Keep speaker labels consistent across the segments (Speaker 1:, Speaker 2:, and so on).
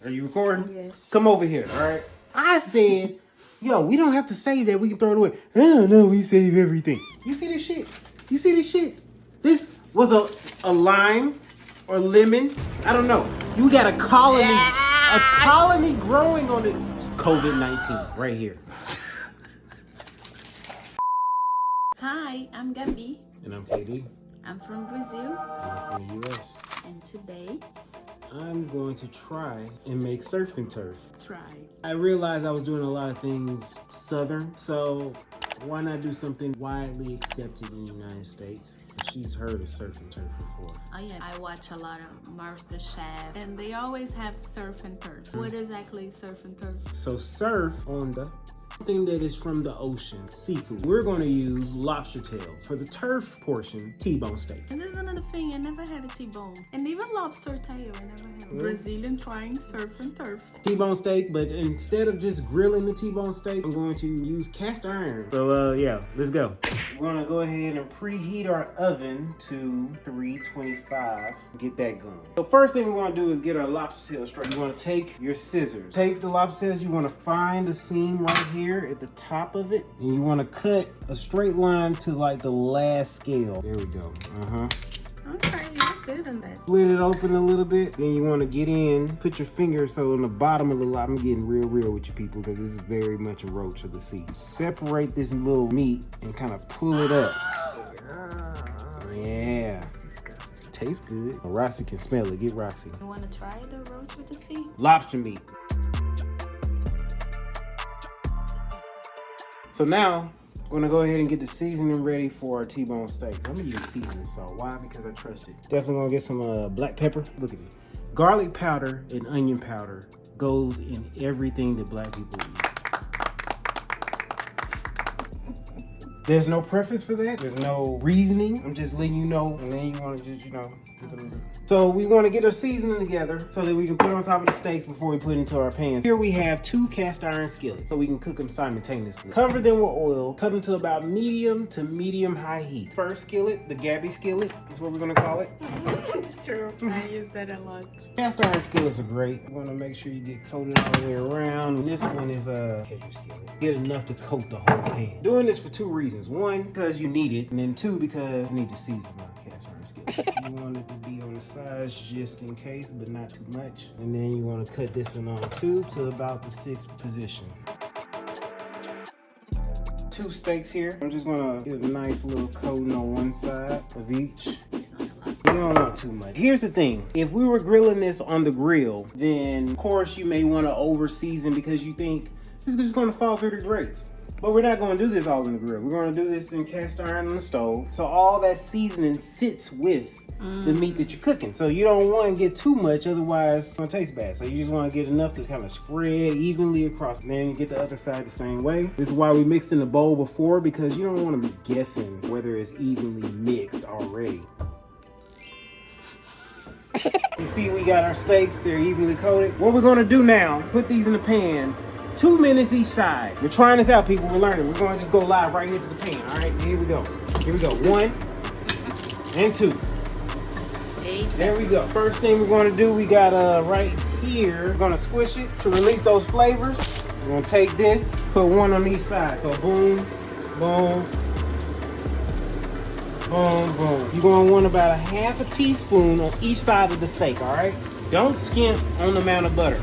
Speaker 1: Are you recording?
Speaker 2: Yes.
Speaker 1: Come over here, all right? I said, yo, we don't have to save that. We can throw it away. Oh, no, we save everything. You see this shit? You see this shit? This was a lime or lemon. I don't know. You got a colony growing on it. COVID-19 right here.
Speaker 2: Hi, I'm Gaby.
Speaker 1: And I'm KD.
Speaker 2: I'm from Brazil.
Speaker 1: I'm from the US.
Speaker 2: And today,
Speaker 1: I'm going to try and make surf and turf.
Speaker 2: try.
Speaker 1: I realized I was doing a lot of things Southern, so why not do something widely accepted in the United States? She's heard of surf and turf before.
Speaker 2: Oh yeah, I watch a lot of Master Chef, and they always have surf and turf. What exactly is surf and turf?
Speaker 1: So surf on the thing that is from the ocean, seafood. We're going to use lobster tails. For the turf portion, T-bone steak.
Speaker 2: And there's another thing, I never had a T-bone. And even lobster tail, I never had. Brazilian trying surf and turf.
Speaker 1: T-bone steak, but instead of just grilling the T-bone steak, I'm going to use cast iron. So yeah, let's go. We're gonna go ahead and preheat our oven to 325. Get that going. So first thing we want to do is get our lobster tail straight. You want to take your scissors. Take the lobster tails. You want to find the seam right here at the top of it, and you want to cut a straight line to like the last scale. There we go.
Speaker 2: Okay, you're good on that.
Speaker 1: Split it open a little bit. Then you want to get in, put your finger so on the bottom of the lobster. I'm getting real with you people because this is very much a roach of the sea. Separate this little meat and kind of pull it up. Yeah.
Speaker 2: It's disgusting.
Speaker 1: Tastes good. Roxy can smell it. Get Roxy.
Speaker 2: You want to try the roach with the sea?
Speaker 1: Lobster meat. So now, we're gonna go ahead and get the seasoning ready for our T-bone steaks. I'm gonna use seasoning salt. Why? Because I trust it. Definitely gonna get some black pepper. Look at me. Garlic powder and onion powder goes in everything that black people eat. There's no preface for that. There's no reasoning. I'm just letting you know, and then you want to just, So we want to get our seasoning together so that we can put it on top of the steaks before we put it into our pans. Here we have 2 cast iron skillets so we can cook them simultaneously. Cover them with oil. Cut them to about medium to medium high heat. First skillet, the Gaby skillet, is what we're going to call it.
Speaker 2: It's true. I use that a lot.
Speaker 1: Cast iron skillets are great. You want to make sure you get coated all the way around. And this one is a heavy skillet. Get enough to coat the whole pan. Doing this for 2 reasons. 1, because you need it, and then 2, because you need to season my cast iron skillet. You want it to be on the sides just in case, but not too much. And then you want to cut this one on too to about the 6th position. 2 steaks here. I'm just gonna get a nice little coating on one side of each.
Speaker 2: It's not a lot.
Speaker 1: You don't want too much. Here's the thing. If we were grilling this on the grill, then of course you may want to over season because you think this is just gonna fall through the grates. But we're not gonna do this all in the grill. We're gonna do this in cast iron on the stove. So all that seasoning sits with the meat that you're cooking. So you don't want to get too much, otherwise it's gonna taste bad. So you just want to get enough to kind of spread evenly across. And then you get the other side the same way. This is why we mixed in the bowl before, because you don't want to be guessing whether it's evenly mixed already. You see we got our steaks, they're evenly coated. What we're gonna do now, put these in the pan, 2 minutes each side. We're trying this out, people, we're learning. We're gonna just go live right into the pan, all right? Here we go. Here we go, 1 and 2. There we go. First thing we're gonna do, we got right here, we're gonna squish it to release those flavors. We're gonna take this, put 1 on each side. So boom, boom, boom, boom. You're gonna want about a half a teaspoon on each side of the steak, all right? Don't skimp on the amount of butter.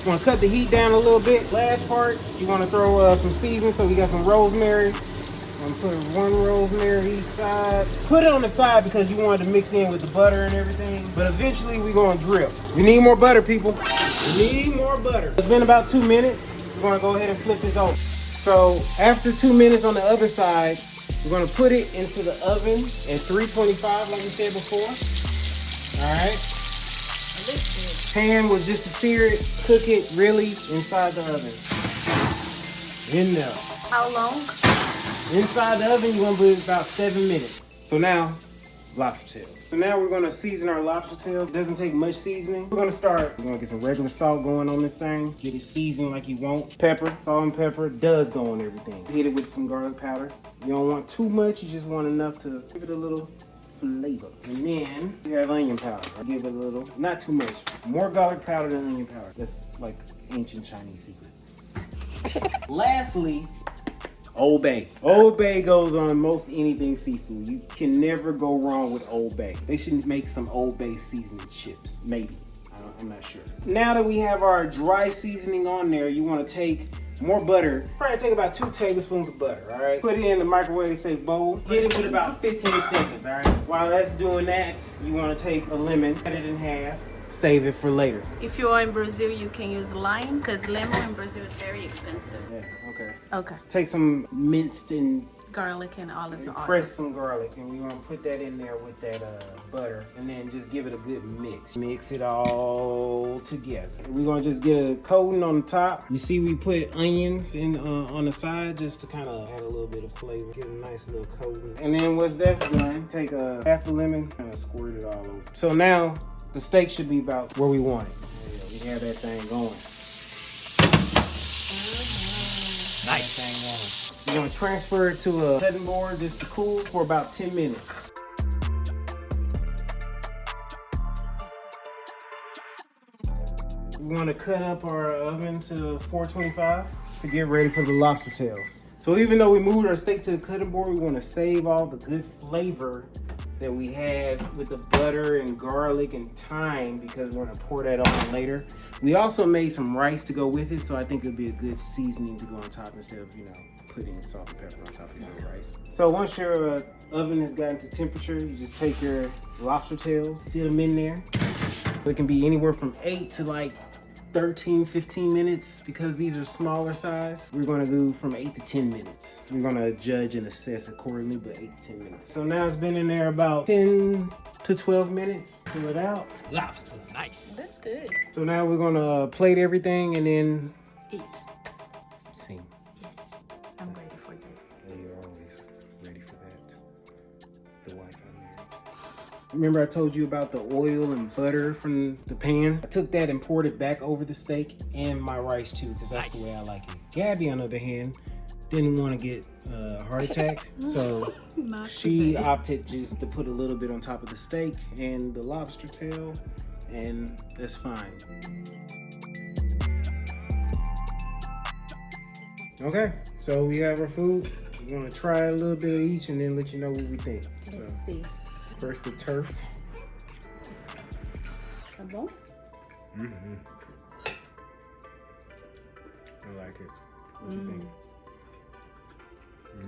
Speaker 1: You want to cut the heat down a little bit. Last part, you want to throw some seasoning. So we got some rosemary. I'm gonna put 1 rosemary each side. Put it on the side because you want it to mix in with the butter and everything. But eventually we're gonna drip. We need more butter, people. We need more butter. It's been about 2 minutes. We're gonna go ahead and flip this over. So after 2 minutes on the other side, we're gonna put it into the oven at 325, like we said before. All right. Pan will just sear it, cook it really inside the oven. In there.
Speaker 2: How long?
Speaker 1: Inside the oven, you're gonna put it about 7 minutes. So now, lobster tails. So now we're gonna season our lobster tails. It doesn't take much seasoning. We're gonna get some regular salt going on this thing. Get it seasoned like you want. Pepper, salt and pepper does go on everything. Hit it with some garlic powder. You don't want too much, you just want enough to give it a little flavor. And then we have onion powder. I'll give it a little, not too much. More garlic powder than onion powder. That's like ancient Chinese secret. Lastly, Old Bay. Old Bay goes on most anything seafood. You can never go wrong with Old Bay. They should make some Old Bay seasoning chips. Maybe. I'm not sure. Now that we have our dry seasoning on there, you want to take more butter. Probably take about 2 tablespoons of butter, all right? Put it in the microwave safe bowl. Hit it with about 15 seconds, all right? While that's doing that, you want to take a lemon, cut it in half. Save it for later.
Speaker 2: If you are in Brazil, you can use lime because lemon in Brazil is very expensive.
Speaker 1: Yeah, okay.
Speaker 2: Okay.
Speaker 1: Take some minced and
Speaker 2: Garlic and olive oil.
Speaker 1: press some garlic, and we want to put that in there with that butter, and then just give it a good mix. Mix it all together. We're gonna just get a coating on the top. You see, we put onions in on the side just to kind of add a little bit of flavor, get a nice little coating. And then once that's done, take a half a lemon, kind of squirt it all over. So now the steak should be about where we want it. Yeah, we have that thing going.
Speaker 3: Nice.
Speaker 1: We're gonna transfer it to a cutting board just to cool for about 10 minutes. We wanna cut up our oven to 425 to get ready for the lobster tails. So even though we moved our steak to the cutting board, we wanna save all the good flavor that we had with the butter and garlic and thyme because we're gonna pour that on later. We also made some rice to go with it, so I think it'd be a good seasoning to go on top instead of, putting salt and pepper on top of your rice. So once your oven has gotten to temperature, you just take your lobster tails, sit them in there. It can be anywhere from 8 to like 13, 15 minutes because these are smaller size. We're gonna do from 8 to 10 minutes. We're gonna judge and assess accordingly, but 8 to 10 minutes. So now it's been in there about 10 to 12 minutes. Pull it out.
Speaker 3: Lobster. Nice.
Speaker 2: That's good.
Speaker 1: So now we're gonna plate everything and then
Speaker 2: Eat.
Speaker 1: sing.
Speaker 2: Yes. I'm ready for that.
Speaker 1: Yeah, you're always ready for that. The wife I married. Remember I told you about the oil and butter from the pan? I took that and poured it back over the steak and my rice too, because that's the way I like it. Gabby, on the other hand, didn't want to get a heart attack, so she opted just to put a little bit on top of the steak and the lobster tail, and that's fine. Okay, so we have our food. We're gonna try a little bit of each and then let you know what we think.
Speaker 2: Let's see.
Speaker 1: First the turf.
Speaker 2: Tá bom?
Speaker 1: I like it. What you think?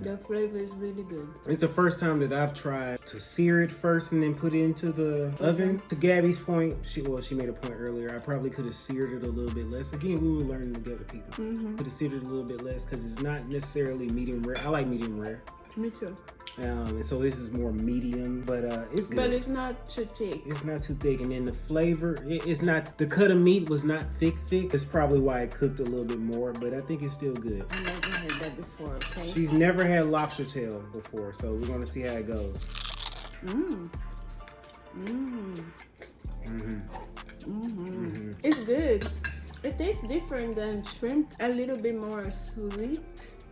Speaker 2: The flavor is really good.
Speaker 1: It's the first time that I've tried to sear it first and then put it into the oven. To Gabby's point, she made a point earlier. I probably could have seared it a little bit less. Again, we were learning together, people. Could have seared it a little bit less because it's not necessarily medium rare. I like medium rare.
Speaker 2: Me too.
Speaker 1: And so this is more medium, but it's good.
Speaker 2: But it's not too thick.
Speaker 1: It's not too thick, and then the flavor, it's not, the cut of meat was not thick. That's probably why it cooked a little bit more, but I think it's still good.
Speaker 2: I never had that before, okay?
Speaker 1: She's never had lobster tail before, so we're gonna see how it goes.
Speaker 2: It's good. It tastes different than shrimp. A little bit more sweet,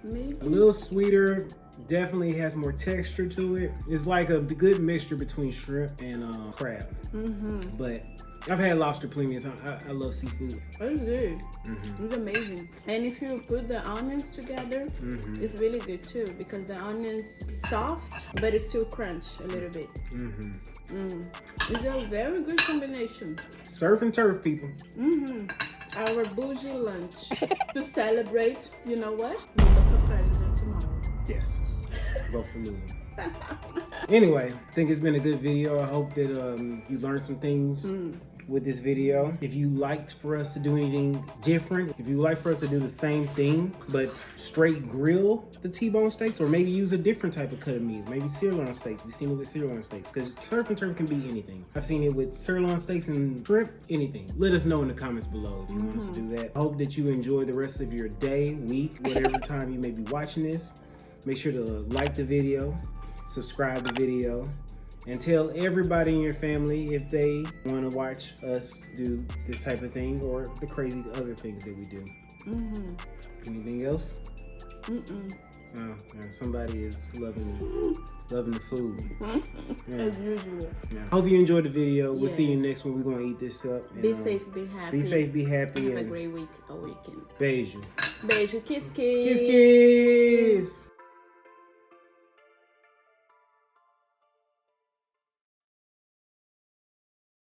Speaker 2: maybe.
Speaker 1: A little sweeter, definitely has more texture to it. It's like a good mixture between shrimp and crab. But I've had lobster plenty of times. I love seafood.
Speaker 2: It's good. It's amazing. And if you put the onions together, it's really good too because the onions soft, but it's still crunch a little bit. It's a very good combination.
Speaker 1: Surf and turf, people.
Speaker 2: Our bougie lunch to celebrate. You know what? Vote for president tomorrow.
Speaker 1: Yes. Vote for Lulu. Anyway, I think it's been a good video. I hope that you learned some things with this video. If you liked for us to do anything different, if you like for us to do the same thing, but straight grill the T-bone steaks, or maybe use a different type of cut of meat, maybe sirloin steaks. We've seen it with sirloin steaks, because surf and turf can be anything. I've seen it with sirloin steaks and shrimp, anything. Let us know in the comments below if you want us to do that. I hope that you enjoy the rest of your day, week, whatever time you may be watching this. Make sure to like the video, subscribe to the video, and tell everybody in your family if they want to watch us do this type of thing or the crazy other things that we do. Anything else? Somebody is loving the food.
Speaker 2: As usual.
Speaker 1: Yeah. Hope you enjoyed the video. We'll see you
Speaker 2: Yes.
Speaker 1: next one. We're gonna eat this up. And,
Speaker 2: Be safe, be happy.
Speaker 1: Be safe, be happy.
Speaker 2: Have a great week or weekend.
Speaker 1: Beijo.
Speaker 2: Beijo, kiss, kiss.
Speaker 1: Kiss, kiss.